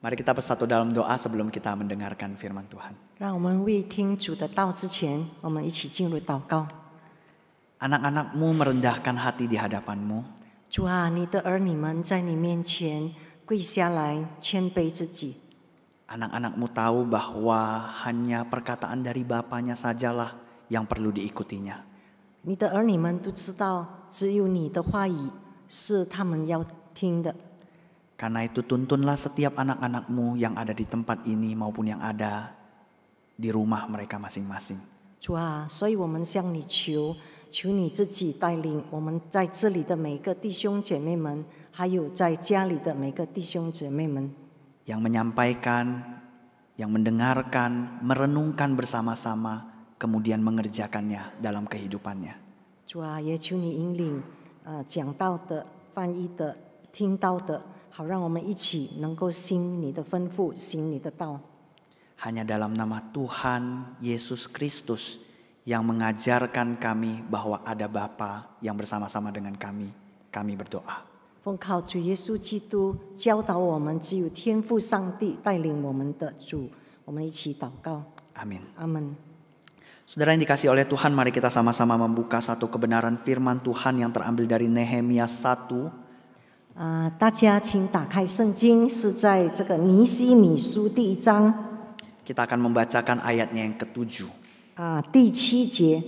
Mari kita bersatu dalam doa sebelum kita mendengarkan firman Tuhan. 让我们为听主的道之前，我们一起进入祷告。 Anak-anakmu merendahkan hati di hadapanmu. 主啊，你的儿女们在你面前跪下来，谦卑自己。 Anak-anakmu tahu bahwa hanya perkataan dari Bapanya sajalah yang perlu diikutinya. 你的儿女们都知道，只有你的话语是他们要听的。 Karena itu tuntunlah setiap anak-anakmu yang ada di tempat ini maupun yang ada di rumah mereka masing-masing. 主啊，所以我们向你求，求你自己带领我们在这里的每个弟兄姐妹们，还有在家里的每个弟兄姐妹们。 Yang menyampaikan, yang mendengarkan, merenungkan bersama-sama, kemudian mengerjakannya dalam kehidupannya. 主啊，也求你引领，讲道的、翻译的、听到的。 好，让我们一起能够行你的吩咐，行你的道。 Hanya dalam nama Tuhan Yesus Kristus yang mengajarkan kami bahwa ada Bapa yang bersama-sama dengan kami berdoa. 奉靠主耶稣基督教导我们，只有天父上帝带领我们的主，我们一起祷告。 Amin. 阿门。 Saudara yang dikasihi oleh Tuhan, mari kita sama-sama membuka satu kebenaran firman Tuhan yang terambil dari Nehemia 1. 大家请打开圣经，是在这个尼希米书第1章。 Kita akan membacakan ayatnya yang ke-7. 第7节。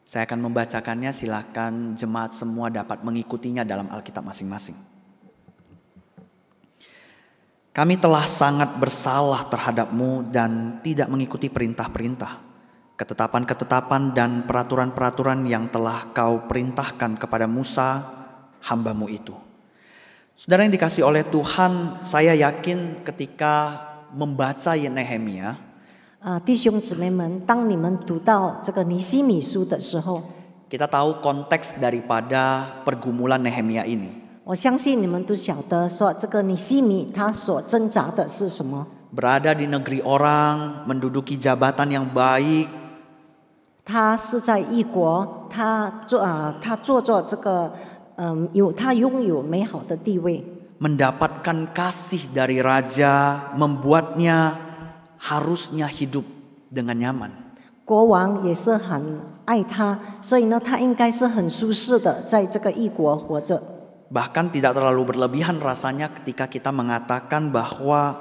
Saya akan membacakannya, silakan jemaat semua dapat mengikutinya dalam Alkitab masing-masing. Kami telah sangat bersalah terhadapmu dan tidak mengikuti perintah-perintah, ketetapan-ketetapan dan peraturan-peraturan yang telah kau perintahkan kepada Musa, hambamu itu. Saudara yang dikasihi oleh Tuhan, saya yakin ketika membaca Nehemia, 弟兄姊妹们，当你们读到这个尼希米书的时候， kita tahu konteks daripada pergumulan Nehemia ini. 我相信你们都晓得，说这个尼希米他所挣扎的是什么？ Berada di negeri orang, menduduki jabatan yang baik, 他是在异国，他做着这个，他拥有美好的地位， mendapatkan kasih dari raja, membuatnya harusnya hidup dengan nyaman. 国王也是很爱他，所以呢，他应该是很舒适的在这个异国活着。 Bahkan tidak terlalu berlebihan rasanya ketika kita mengatakan bahwa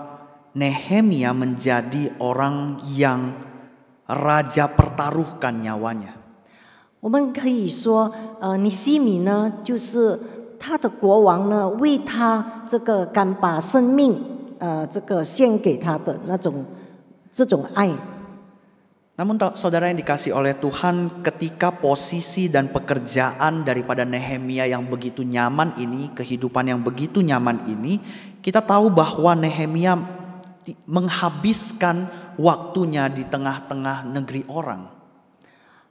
Nehemia menjadi orang yang raja pertaruhkan nyawanya. 我们可以说，尼希米呢，就是他的国王呢，为他这个敢把生命，这个献给他的这种爱。 Namun saudara yang dikasih oleh Tuhan, ketika posisi dan pekerjaan daripada Nehemia yang begitu nyaman ini, kehidupan yang begitu nyaman ini, kita tahu bahwa Nehemia menghabiskan waktunya di tengah-tengah negeri orang.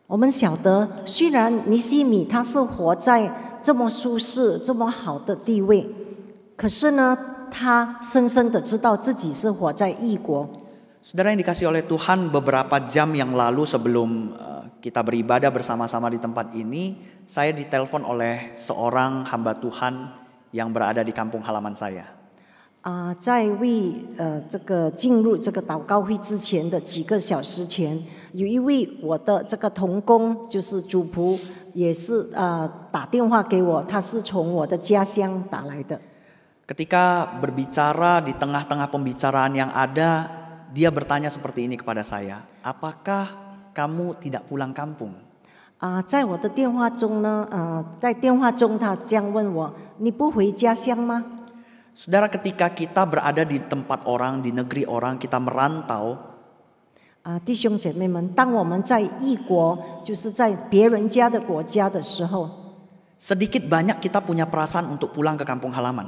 我们晓得，虽然尼希米他是活在这么舒适、这么好的地位，可是呢，他深深的知道自己是活在异国。 Saudara yang dikasih oleh Tuhan, beberapa jam yang lalu sebelum kita beribadah bersama-sama di tempat ini, saya ditelepon oleh seorang hamba Tuhan yang berada di kampung halaman saya. 在为这个进入这个祷告会之前的几个小时前，有一位我的这个同工，就是主仆，也是打电话给我，他是从我的家乡打来的。 Ketika berbicara di tengah-tengah pembicaraan yang ada, dia bertanya seperti ini kepada saya, apakah kamu tidak pulang kampung? 在我的电话中呢，在电话中他这样问我：“你不回家乡吗？” Saudara, ketika kita berada di tempat orang, di negeri orang, kita merantau. 弟兄姐妹们，当我们在异国，就是在别人家的国家的时候， sedikit banyak kita punya perasaan untuk pulang ke kampung halaman.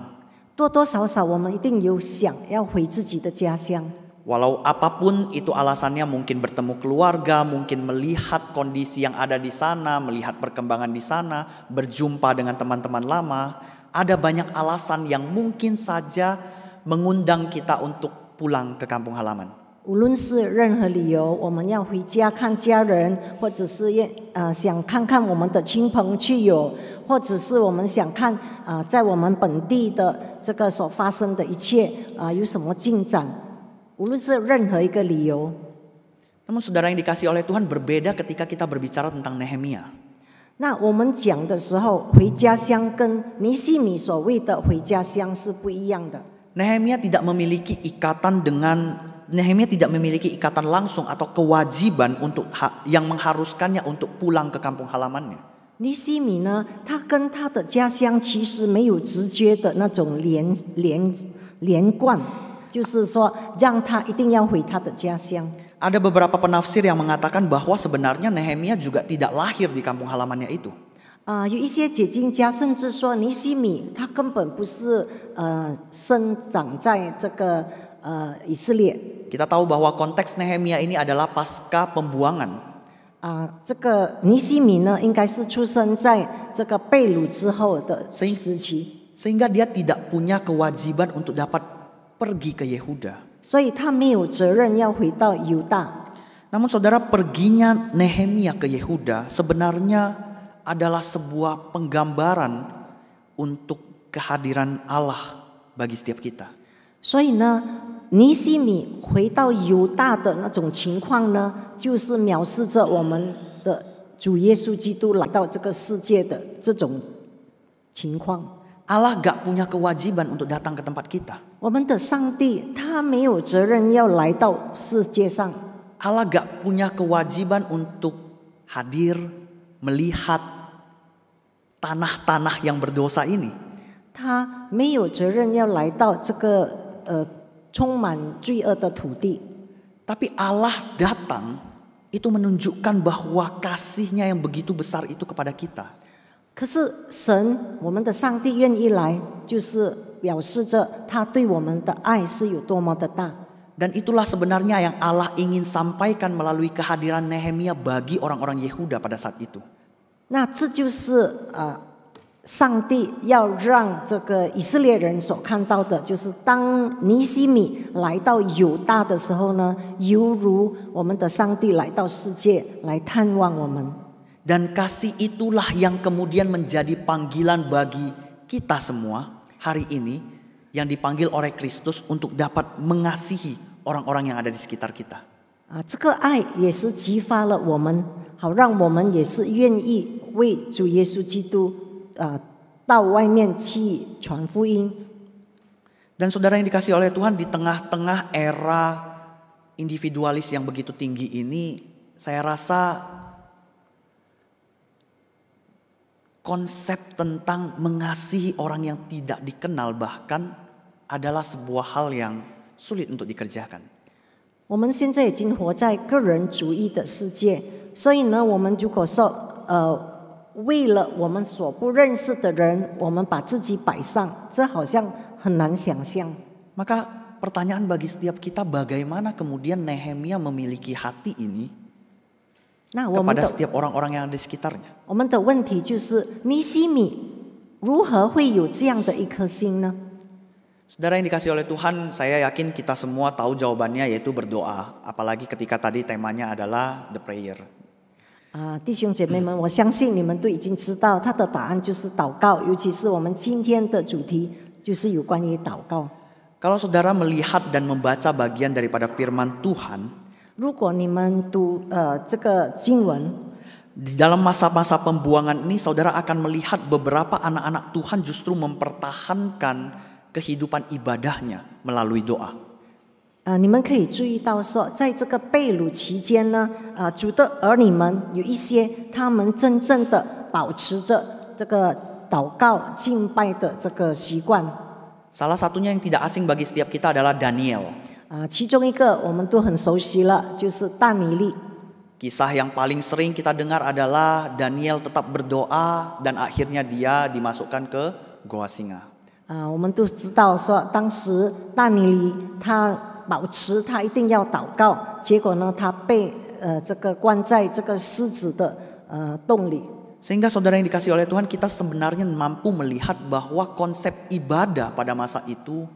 多多少少我们一定有想要回自己的家乡。 Walau apapun itu alasannya, mungkin bertemu keluarga, mungkin melihat kondisi yang ada di sana, melihat perkembangan di sana, berjumpa dengan teman-teman lama. Ada banyak alasan yang mungkin saja mengundang kita untuk pulang ke kampung halaman. 无论是任何理由，我们要回家看家人，或者是想看看我们的亲朋戚友，或者是我们想看在我们本地的这个所发生的一切有什么进展，无论是任何一个理由。Namun saudara yang dikasihi oleh Tuhan, berbeda ketika kita berbicara tentang Nehemia. 那我们讲的时候，回家乡跟尼希米所谓的回家乡是不一样的。Nehemia tidak memiliki ikatan langsung atau kewajiban yang mengharuskannya untuk pulang ke kampung halamannya. 尼希米呢，他跟他的家乡其实没有直接的那种连贯，就是说让他一定要回他的家乡。Ada beberapa penafsir yang mengatakan bahwa sebenarnya Nehemia juga tidak lahir di kampung halamannya itu. 有一些解经家甚至说尼希米他根本不是生长在这个以色列。Kita tahu bahwa konteks Nehemia ini adalah pasca pembuangan. 这个尼希米呢，应该是出生在这个被掳之后的时期， Sehingga dia tidak punya kewajiban untuk dapat pergi ke Yehuda. 所以他没有责任要回到犹大。 Namun saudara, perginya Nehemia ke Yehuda sebenarnya adalah sebuah penggambaran untuk kehadiran Allah bagi setiap kita. 所以呢，尼希米回到犹大的那种情况呢，就是描述着我们的主耶稣基督来到这个世界的这种情况。 Allah gak punya kewajiban untuk datang ke tempat kita. 我们的上帝他没有责任要来到世界上。 Allah gak punya kewajiban untuk hadir melihat tanah-tanah yang berdosa ini. 他没有责任要来到这个充满罪恶的土地。 Tapi Allah datang itu menunjukkan bahwa kasih-Nya yang begitu besar itu kepada kita. 可是神，我们的上帝愿意来，就是表示着他对我们的爱是有多么的大。 Dan itulah sebenarnya yang Allah ingin sampaikan melalui kehadiran Nehemia bagi orang-orang Yehuda pada saat itu. 那这就是上帝要让这个以色列人所看到的，就是当尼希米来到犹大的时候呢，犹如我们的上帝来到世界来探望我们。 Dan kasih itulah yang kemudian menjadi panggilan bagi kita semua hari ini yang dipanggil oleh Kristus untuk dapat mengasihi orang-orang yang ada di sekitar kita. 这个爱也是激发了我们，好让我们也是愿意为主耶稣基督到外面去传福音。 Dan saudara yang dikasihi oleh Tuhan, di tengah-tengah era individualis yang begitu tinggi ini, saya rasa konsep tentang mengasihi orang yang tidak dikenal bahkan adalah sebuah hal yang sulit untuk dikerjakan. 我们现在已经活在个人主义的世界，所以呢，我们如果说为了我们所不认识的人，我们把自己摆上，这好像很难想象。 Maka pertanyaan bagi setiap kita, bagaimana kemudian Nehemia memiliki hati ini 那我们 kepada 的 setiap orang-orang yang ada di sekitarnya. 我们的问题就是，尼希米如何会有这样的一颗心呢？ Saudara yang dikasihi oleh Tuhan, saya yakin kita semua tahu jawabannya, yaitu berdoa. Apalagi ketika tadi temanya adalah the prayer. 弟兄姐妹们，我相信你们都已经知道，他的答案就是祷告，尤其是我们今天的主题就是有关于祷告。 Kalau saudara melihat dan membaca bagian daripada firman Tuhan, 如果你们读这个经文， di dalam masa-masa pembuangan ini saudara akan melihat beberapa anak-anak Tuhan justru mempertahankan kehidupan ibadahnya melalui doa. 你们可以注意到说，在这个被掳期间呢，主的儿女们有一些，他们真正的保持着这个祷告敬拜的这个习惯。 Salah satunya yang tidak asing bagi setiap kita adalah Daniel. 其中一个我们都很熟悉了，就是但尼利。 Kisah yang paling sering kita dengar adalah Daniel tetap berdoa dan akhirnya dia dimasukkan ke goa singa. 我们都知道说，当时但尼利他保持他一定要祷告，结果呢，他被这个关在这个狮子的洞里。 Sehingga saudara yang dikasihi oleh Tuhan, kita sebenarnya mampu melihat bahwa konsep ibadah pada masa itu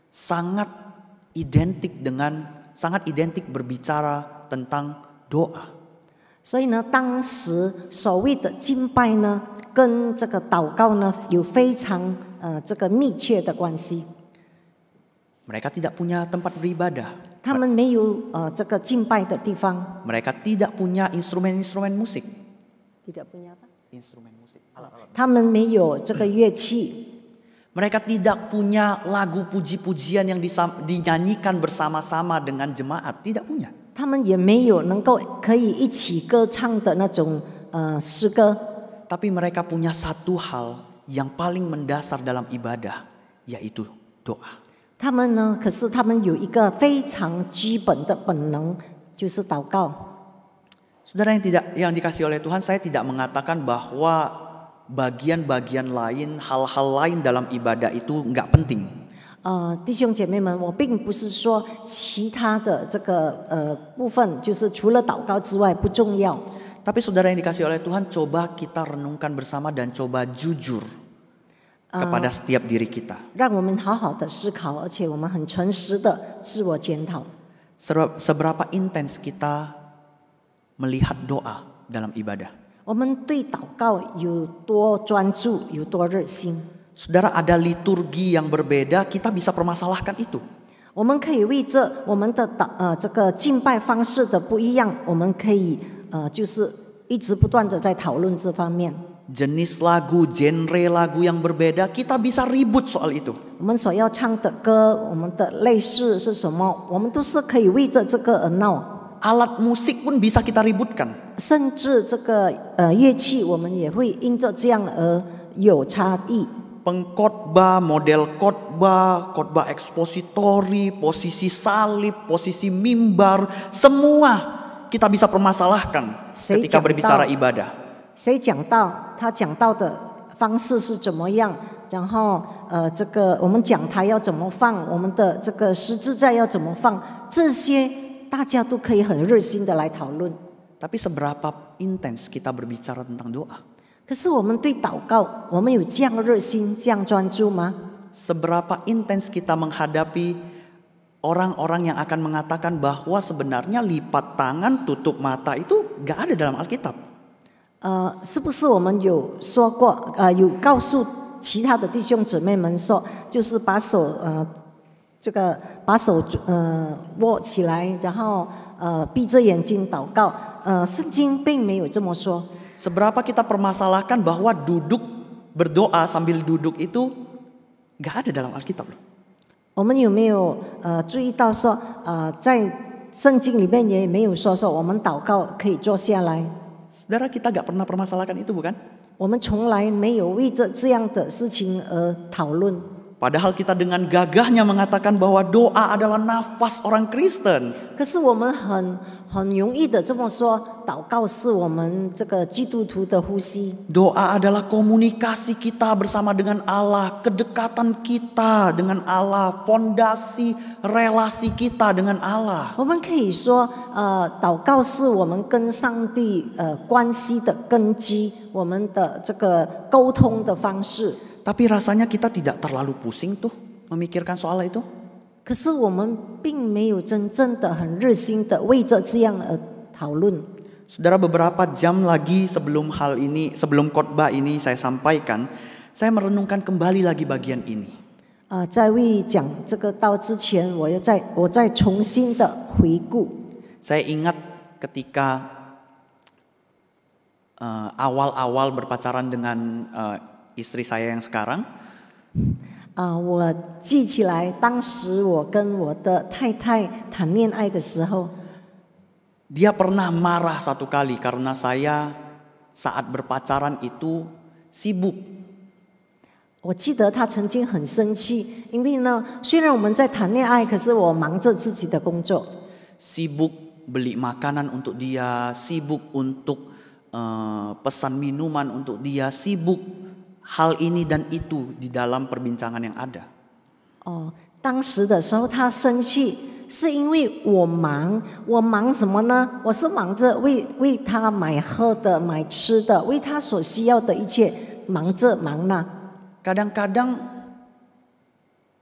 sangat identik dengan sangat identik berbicara tentang doa. 所以呢，当时所谓的敬拜呢，跟这个祷告呢有非常这个密切的关系。 Mereka tidak punya tempat beribadah. 他们没有这个敬拜的地方。 Mereka tidak punya instrumen-instrumen musik. Tidak punya apa? Instrumen musik, alat-alat. 他们没有这个乐器。 Mereka tidak punya lagu puji-pujian yang dinyanyikan bersama-sama dengan jemaat. Tidak punya. 他们也没有能够可以一起歌唱的那种诗歌。 Tapi mereka punya satu hal yang paling mendasar dalam ibadah, yaitu doa. 他们呢，可是他们有一个非常基本的本能，就是祷告。 Saudara yang dikasihi oleh Tuhan, saya tidak mengatakan bahwa bagian-bagian lain, hal-hal lain dalam ibadah itu nggak penting. 弟兄姐妹们，我并不是说其他的这个部分，就是除了祷告之外不重要。 Tapi saudara yang dikasihi oleh Tuhan, coba kita renungkan bersama dan coba jujur kepada setiap diri kita. 让我们好好的思考，而且我们很诚实的自我检讨。 Seberapa intens kita melihat doa dalam ibadah? 我们对祷告有多专注，有多热心？ Saudara, ada liturgi yang berbeda, kita bisa permasalahkan itu. 我们可以为这我们的这个敬拜方式的不一样，我们可以就是一直不断的在讨论这方面。 Jenis lagu, genre lagu yang berbeda, kita bisa ribut soal itu. 我们所要唱的歌，我们的类似是什么？我们都是可以为着这个而闹。 Alat musik pun bisa kita ributkan. 甚至这个乐器，我们也会因着这样而有差异。 Pengkhotbah, model khotbah, khotbah ekspositori, posisi salib, posisi mimbar, semua kita bisa permasalahkan ketika berbicara ibadah. 谁讲到他讲到的方式是怎么样？然后这个我们讲台要怎么放，我们的这个十字架要怎么放，这些大家都可以很热心的来讨论。 Tapi seberapa intens kita berbicara tentang doa? 可是我们对祷告，我们有这样热心、这样专注吗？ Seberapa intens kita menghadapi orang-orang yang akan mengatakan bahwa sebenarnya lipat tangan, tutup mata itu gak ada dalam Alkitab. 是不是我们有说过，有告诉其他的弟兄姊妹们说，就是把手把手握起来，然后闭着眼睛祷告。圣经并没有这么说。 Seberapa kita permasalahkan bahwa duduk berdoa sambil duduk itu gak ada dalam Alkitab loh. 我们有没有注意到说，在圣经里面也没有说我们祷告可以坐下来。 Saudara, kita gak pernah permasalahkan itu bukan? 我们从来没有为着这样的事情而讨论。 Padahal kita dengan gagahnya mengatakan bahwa doa adalah nafas orang Kristen. 可是我们很容易的这么说，祷告是我们这个基督徒的呼吸。 Doa adalah komunikasi kita bersama dengan Allah, kedekatan kita dengan Allah, fondasi relasi kita dengan Allah. 我们可以说，祷告是我们跟上帝关系的根基，我们的这个沟通的方式。 Tapi rasanya kita tidak terlalu pusing tuh memikirkan soal itu. 可是我们并没有真正的很热心的为着这样而讨论。 Saudara, beberapa jam lagi sebelum sebelum khotbah ini saya sampaikan, saya merenungkan kembali lagi bagian ini. 在为讲这个道之前，我再重新的回顾。 Saya ingat ketika awal-awal berpacaran dengan istri saya yang sekarang. 我记起来，当时我跟我的太太谈恋爱的时候， Dia pernah marah satu kali karena saya saat berpacaran itu sibuk. 我记得他曾经很生气，因为呢，虽然我们在谈恋爱，可是我忙着自己的工作。 Sibuk beli makanan untuk dia, sibuk untuk pesan minuman untuk dia, sibuk hal ini dan itu di dalam perbincangan yang ada. 当时的时候他生气，是因为我忙什么呢？我是忙着为他买喝的、买吃的，为他所需要的一切，忙那。 Kadang-kadang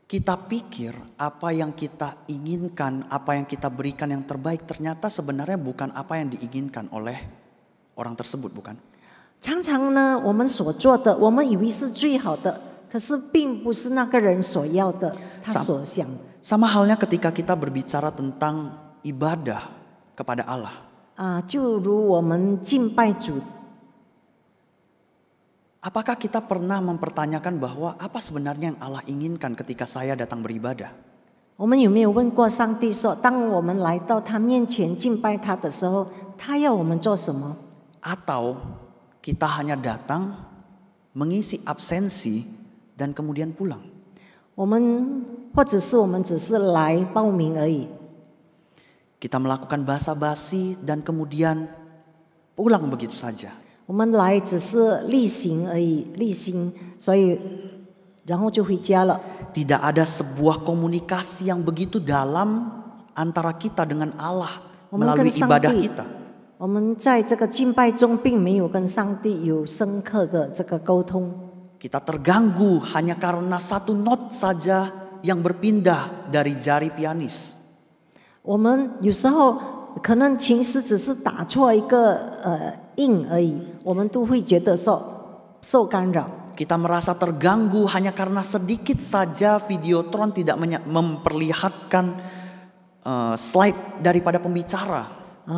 kita pikir apa yang kita inginkan, apa yang kita berikan yang terbaik, ternyata sebenarnya bukan apa yang diinginkan oleh orang tersebut, bukan? 常常呢，我们所做的，我们以为是最好的，可是并不是那个人所要的，他所想。Sama halnya ketika kita berbicara tentang ibadah kepada Allah. 就如我们敬拜主， Apakah kita pernah mempertanyakan bahwa apa sebenarnya yang Allah inginkan ketika saya datang beribadah? 我们有没有问过上帝说，当我们来到他面前敬拜他的时候，他要我们做什么？ Atau kita hanya datang, mengisi absensi, dan kemudian pulang? 我们或者是我们只是来报名而已， Kita melakukan basa-basi dan kemudian pulang begitu saja. 我们来只是例行而已，例行，所以然后就回家了。 Tidak ada sebuah komunikasi yang begitu dalam antara kita dengan Allah 我们 melalui 跟上 ibadah 帝， kita. 我们在这个敬拜中，并没有跟上帝有深刻的这个沟通。 Kita terganggu hanya karena satu not saja yang berpindah dari jari pianis. 我们有时候可能琴师只是打错一个音而已，我们都会觉得受干扰。 Kita merasa terganggu hanya karena sedikit saja Videotron tidak memperlihatkan slide daripada pembicara.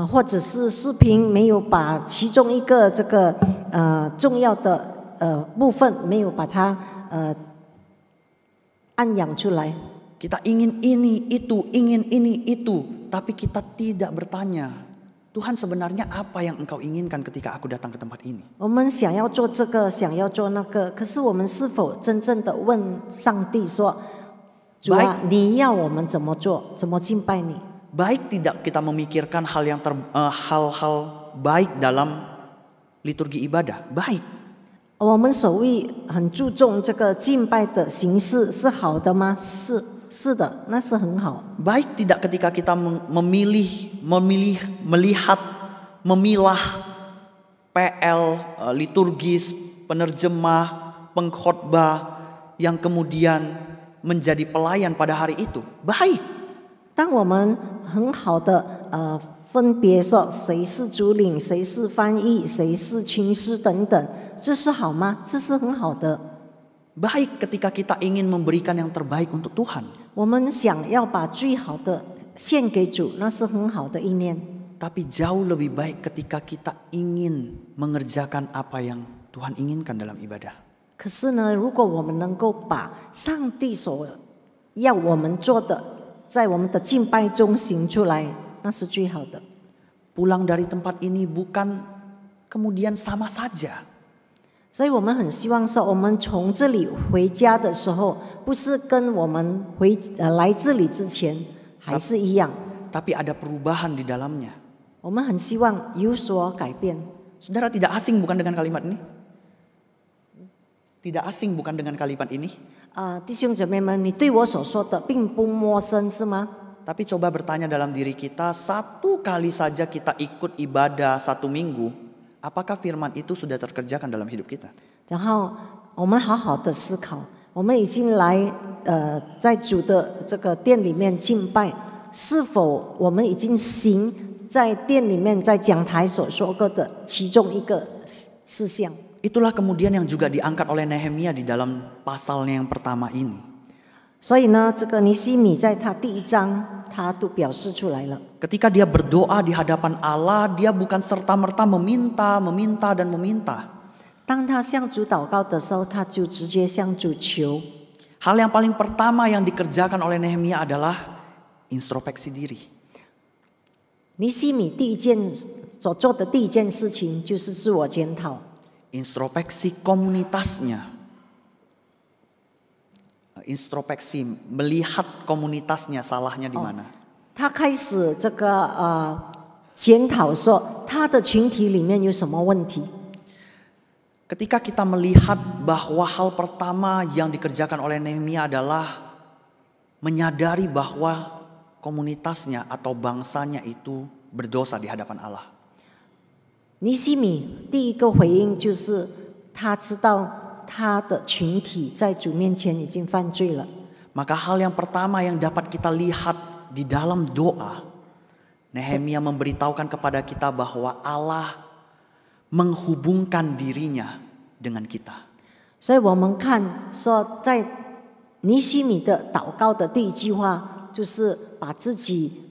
或者是视频没有把其中一个这个重要的部分没有把它按扬出来。 Kita ingin ini itu, tapi kita tidak bertanya, Tuhan sebenarnya apa yang Engkau inginkan ketika aku datang ke tempat ini? 我们想要做这个，想要做那个，可是我们是否真正的问上帝说：“主啊，你要我们怎么做，怎么敬拜你？” Baik tidak kita memikirkan hal-hal baik dalam liturgi ibadah, baik. 我们所谓很注重这个敬拜的形式是好的吗？是的，那是很好。 Baik tidak ketika kita memilah PL liturgis, penerjemah, pengkhotbah yang kemudian menjadi pelayan pada hari itu. Baik. 当我们很好的分别说谁是主领，谁是翻译，谁是琴师等等，这是好吗？这是很好的。 Baik ketika kita ingin memberikan yang terbaik untuk Tuhan. 我们想要把最好的献给主，那是很好的意念。 Tapi jauh lebih baik ketika kita ingin mengerjakan apa yang Tuhan inginkan dalam ibadah. 可是呢，如果我们能够把上帝所要我们做的，在我们的敬拜中行出来，那是最好的。 Pulang dari tempat ini bukan kemudian sama saja. 所以我们很希望说，我们从这里回家的时候，不是跟我们来这里之前还是一样。 Tapi ada perubahan di dalamnya. 我们很希望有所改变。 Saudara tidak asing bukan dengan kalimat ini? Tidak asing bukan dengan kalimat ini? 弟兄姐妹们，你对我所说的并不陌生，是吗？ Tapi coba bertanya dalam diri kita, satu kali saja kita ikut ibadah 1 minggu, apakah firman itu sudah terkerjakan dalam hidup kita? 然后我们好好的思考，我们已经来在主的这个殿里面敬拜，是否我们已经行在殿里面在讲台所说过的其中一个事项？ Itulah kemudian yang juga diangkat oleh Nehemia di dalam pasalnya yang pertama ini. 所以呢，这个尼希米在他第1章，他都表示出来了。 Ketika dia berdoa di hadapan Allah, dia bukan serta-merta meminta, dan meminta. 当他向主祷告的时候，他就直接向主求。 Hal yang paling pertama yang dikerjakan oleh Nehemia adalah introspeksi diri. 尼希米所做的第一件事情就是自我检讨。 Introspeksi komunitasnya. Introspeksi, melihat komunitasnya salahnya di mana. 他开始这个检讨说他的群体里面有什么问题。 Ketika kita melihat bahwa hal pertama yang dikerjakan oleh Nehemia adalah menyadari bahwa komunitasnya atau bangsanya itu berdosa di hadapan Allah. 尼希米第一个回应就是他知道他的群体在主面前已经犯罪了。Maka hal yang pertama yang dapat kita lihat di dalam doa, Nehemia memberitahukan kepada kita bahwa Allah menghubungkan dirinya dengan kita. 所以我们看说，在尼西米的祷告的第一句话，就是把自己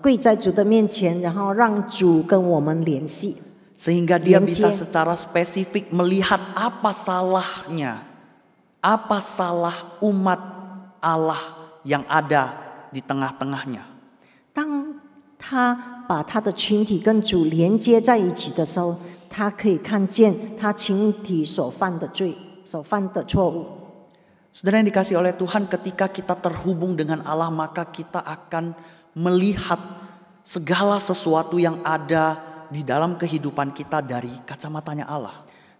跪在主的面前，然后让主跟我们联系。 Sehingga dia bisa secara spesifik melihat apa salahnya, apa salah umat Allah yang ada di tengah-tengahnya. 当他把他的群体跟主连接在一起的时候，他可以看见他群体所犯的罪、所犯的错误。 Saudara yang dikasihi oleh Tuhan, ketika kita terhubung dengan Allah, maka kita akan melihat segala sesuatu yang ada di dalam kehidupan kita dari kacamatanya Allah.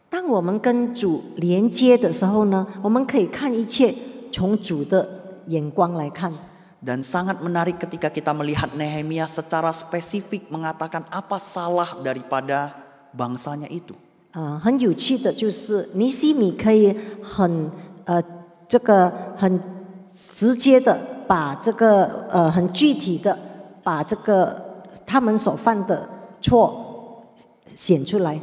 当我们跟主连接的时候呢，我们可以看一切从主的眼光来看。 Dan sangat menarik ketika kita melihat Nehemia secara spesifik mengatakan apa salah daripada bangsanya itu. 很有趣的就是尼西米可以很直接的把这个很具体的把这个他们所犯的错显出来。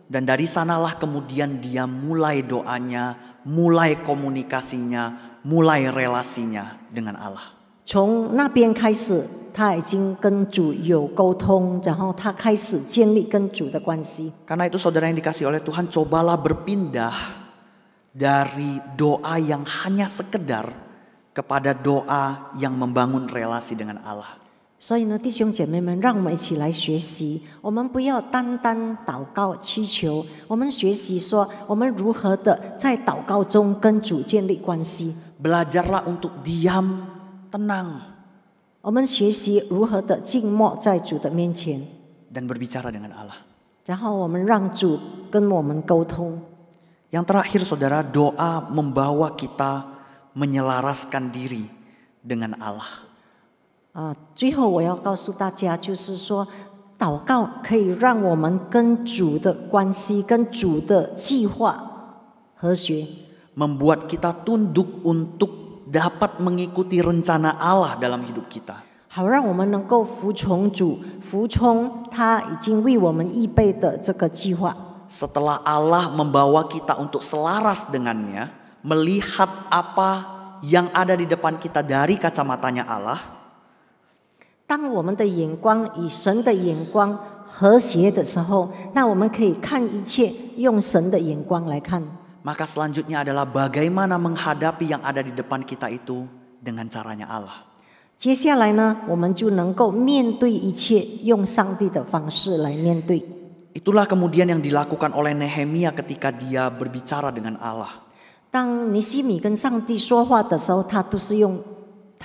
Dan dari sanalah kemudian dia mulai doanya, mulai komunikasinya, mulai relasinya dengan Allah. 从那边开始，他已经跟主有沟通，然后他开始建立跟主的关系。 Karena itu saudara yang dikasihi oleh Tuhan, cobalah berpindah dari doa yang hanya sekedar kepada doa yang membangun relasi dengan Allah. 所以呢，弟兄姐妹们，让我们一起来学习。我们不要单单祷告祈求，我们学习说，我们如何的在祷告中跟主建立关系。 Belajarlah untuk diam, tenang, 我们学习如何的静默在主的面前， dan berbicara dengan Allah. 然后我们让主跟我们沟通。 Yang terakhir saudara, doa membawa kita menyelaraskan diri dengan Allah. 最后我要告诉大家，就是说，祷告可以让我们跟主的关系、跟主的计划和谐， Membuat kita tunduk untuk dapat mengikuti rencana Allah dalam hidup kita. 好让我们能够服从主，服从他已经为我们预备的这个计划。 Setelah Allah membawa kita untuk selaras dengannya, melihat apa yang ada di depan kita dari kacamatanya Allah, 当我们的眼光以神的眼光和谐的时候，那我们可以看一切用神的眼光来看。 maka selanjutnya adalah bagaimana menghadapi yang ada di depan kita itu dengan caranya Allah. 接下来呢，我们就能够面对一切，用上帝的方式来面对。 Itulah kemudian yang dilakukan oleh Nehemia ketika dia berbicara dengan Allah. 当尼西米跟上帝说话的时候，他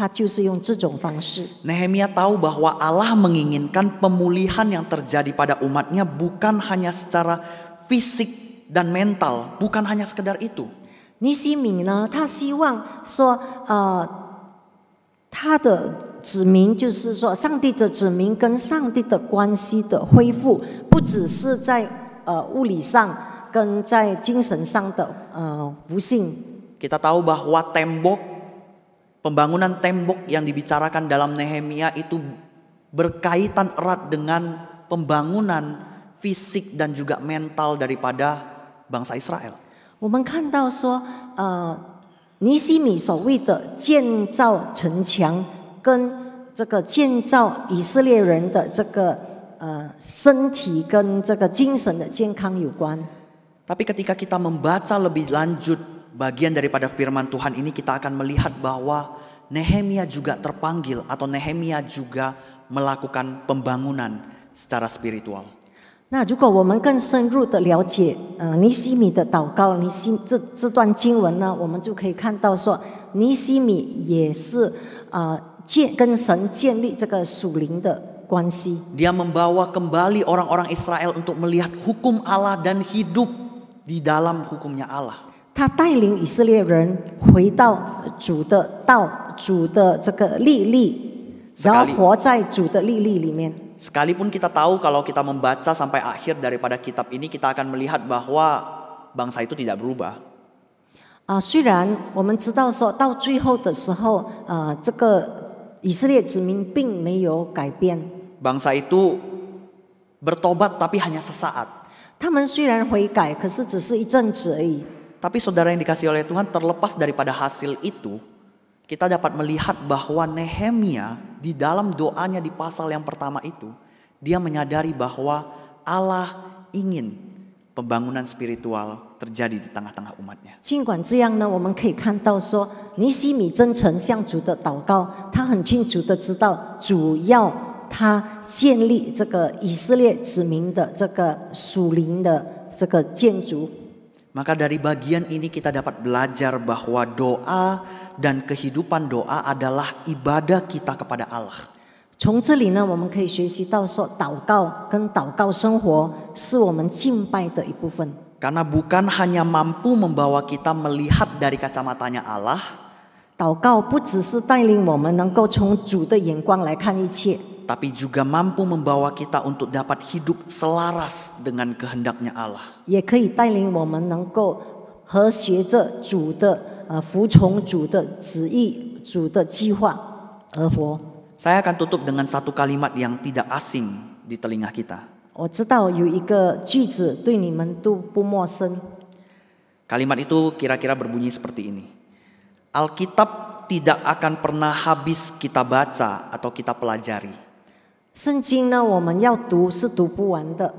就是用这种方式。 Nehemia tahu bahwa Allah menginginkan pemulihan yang terjadi pada umatnya bukan hanya secara fisik dan mental, bukan hanya sekedar itu. 尼西米呢，他希望说，他的子民就是说，上帝的子民跟上帝的关系的恢复，不只是在物理上跟在精神上的福幸。 Kita tahu bahwa pembangunan tembok yang dibicarakan dalam Nehemia itu berkaitan erat dengan pembangunan fisik dan juga mental daripada bangsa Israel. 我们看到说，尼西米所谓的建造城墙，跟这个建造以色列人的这个身体跟这个精神的健康有关。 Tapi ketika kita membaca lebih lanjut bagian daripada firman Tuhan ini, kita akan melihat bahwa Nehemia juga terpanggil atau Nehemia juga melakukan pembangunan secara spiritual. 那如果我们更深入的了解尼西米的祷告，这段经文呢，我们就可以看到说，尼西米也是跟神建立这个属灵的关系。 Dia membawa kembali orang-orang Israel untuk melihat hukum Allah dan hidup di dalam hukumnya Allah. 他带领以色列人回到主的道、主的这个律例，然后活在主的律例里面。 Sekalipun kita tahu kalau kita membaca sampai akhir daripada kitab ini, kita akan melihat bahwa bangsa itu tidak berubah. 虽然我们知道说到最后的时候，这个以色列子民并没有改变。 Bangsa itu bertobat tapi hanya sesaat. 他们虽然悔改，可是只是一阵子而已。 Tapi saudara yang dikasihi oleh Tuhan, terlepas daripada hasil itu, kita dapat melihat bahwa Nehemia di dalam doanya di pasal yang pertama itu, dia menyadari bahwa Allah ingin pembangunan spiritual terjadi di tengah-tengah umatnya. 尽管这样呢，我们可以看到说，尼西米真诚向主的祷告，他很清楚的知道主要他建立这个以色列子民的这个属灵的这个建筑。 Maka dari bagian ini kita dapat belajar bahwa doa dan kehidupan doa adalah ibadah kita kepada Allah. 从这里呢，我们可以学习到说，祷告跟祷告生活是我们敬拜的一部分。 Karena bukan hanya mampu membawa kita melihat dari kacamatanya Allah, 祷告不只是带领我们能够从主的眼光来看一切， tapi juga mampu membawa kita untuk dapat hidup selaras dengan kehendaknya Allah. 也可以带领我们能够和谐着主的服从主的旨意、主的计划而活。 Saya akan tutup dengan satu kalimat yang tidak asing di telinga kita. 我知道有一个句子对你们都不陌生， Kalimat itu kira-kira berbunyi seperti ini. Alkitab tidak akan pernah habis kita baca atau kita pelajari. 圣经呢，我们要读是读不完的。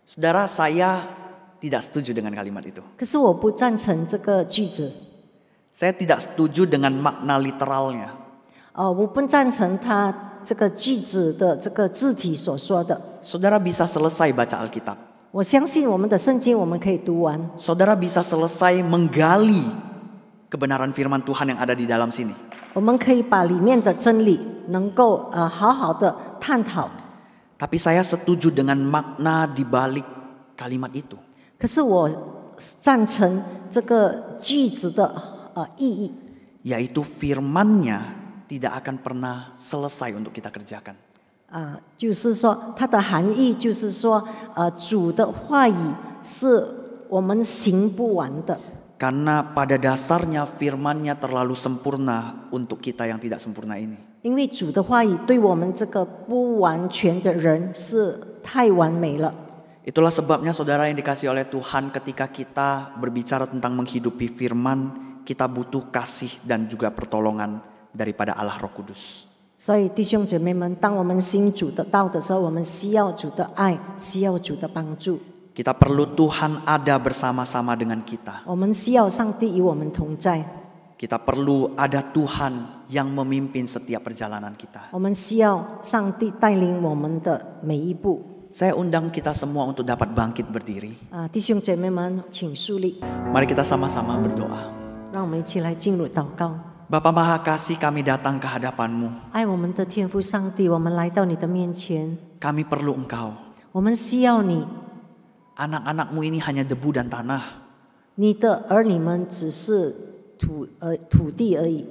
Saudara, saya tidak setuju dengan kalimat itu. 可是我不赞成这个句子， Saya tidak setuju dengan makna literalnya. 我不赞成他这个句子的这个字体所说的。 Saudara bisa selesai baca Alkitab. 我相信我们的圣经我们可以读完， Saudara bisa selesai menggali kebenaran firman Tuhan yang ada di dalam sini. 我们可以把里面的真理能够好好的探讨。 Tapi saya setuju dengan makna di balik kalimat itu. 可是我赞成这个句子的意义， Yaitu firman-Nya tidak akan pernah selesai untuk kita kerjakan. 就是说它的含义就是说，主的话语是我们行不完的。 Karena pada dasarnya firman-Nya terlalu sempurna untuk kita yang tidak sempurna ini. 因为主的话语对我们这个不完全的人是太完美了。 Itulah sebabnya saudara yang dikasihi oleh Tuhan, ketika kita berbicara tentang menghidupi firman, kita butuh kasih dan juga pertolongan daripada Allah Roh Kudus. 所以弟兄姐妹们，当我们行主的道的时候，我们需要主的爱，需要主的帮助。 Kita perlu Tuhan ada bersama-sama dengan kita. 我们需要上帝与我们同在， Kita perlu ada Tuhan yang memimpin setiap perjalanan kita. 我们需要上帝带领我们的每一步。 Saya undang kita semua untuk dapat bangkit berdiri. 弟兄姐妹们，请肃立， Mari kita sama-sama berdoa. 让我们一起来进入祷告。 Bapa Maha Kasih, kami datang ke hadapan-Mu. 爱我们的天父上帝，我们来到你的面前， Kami perlu Engkau. 我们需要你。 Anak-anak-Mu ini hanya debu dan tanah. 你的儿女们只是土地而已，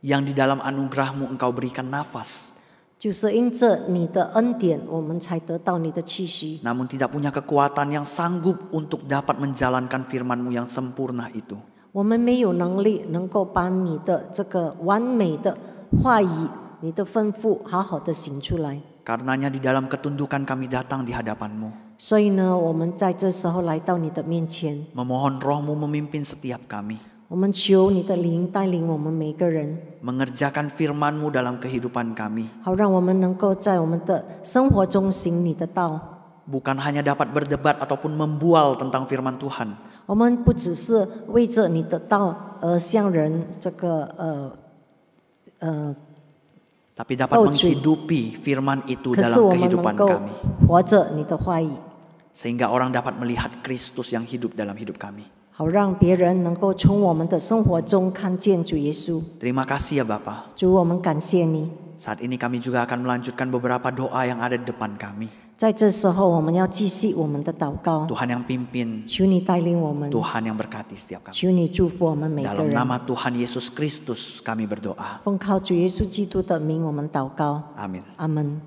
Yang di dalam anugerah-Mu Engkau berikan nafas. 就是因着你的恩典，我们才得到你的气息。 Namun tidak punya kekuatan yang sanggup untuk dapat menjalankan firman-Mu yang sempurna itu. 我们没有能力能够把你的这个完美的话语、你的吩咐好好的行出来。 Karenanya di dalam ketundukan kami datang di hadapan-Mu. 所以呢，我们在这时候来到你的面前， Memohon Roh-Mu memimpin setiap kami. 我们求你的灵带领我们每个人， Mengerjakan firman-Mu dalam kehidupan kami. 好让我们能够在我们的生活中行你的道。 Bukan hanya dapat berdebat ataupun membual tentang firman Tuhan. 我们不只是为着你的道而向人这个Tapi dapat menghidupi firman itu 可是 dalam 我们 kehidupan 能够 kami. 活着你的话语， Sehingga orang dapat melihat Kristus yang hidup dalam hidup kami. 好让别人能够从我们的生活中看见主耶稣。 Terima kasih ya Bapa. 主，我们感谢你。 Saat ini kami juga akan melanjutkan beberapa doa yang ada di depan kami. 在这时候，我们要继续我们的祷告， Tuhan yang pimpin, 求你带领我们， Tuhan yang berkati setiap kami. 求你祝福我们每个 Dalam 人。 nama Tuhan Yesus Kristus kami berdoa. 奉靠主耶稣基督的名，我们祷告， Amin. 阿门。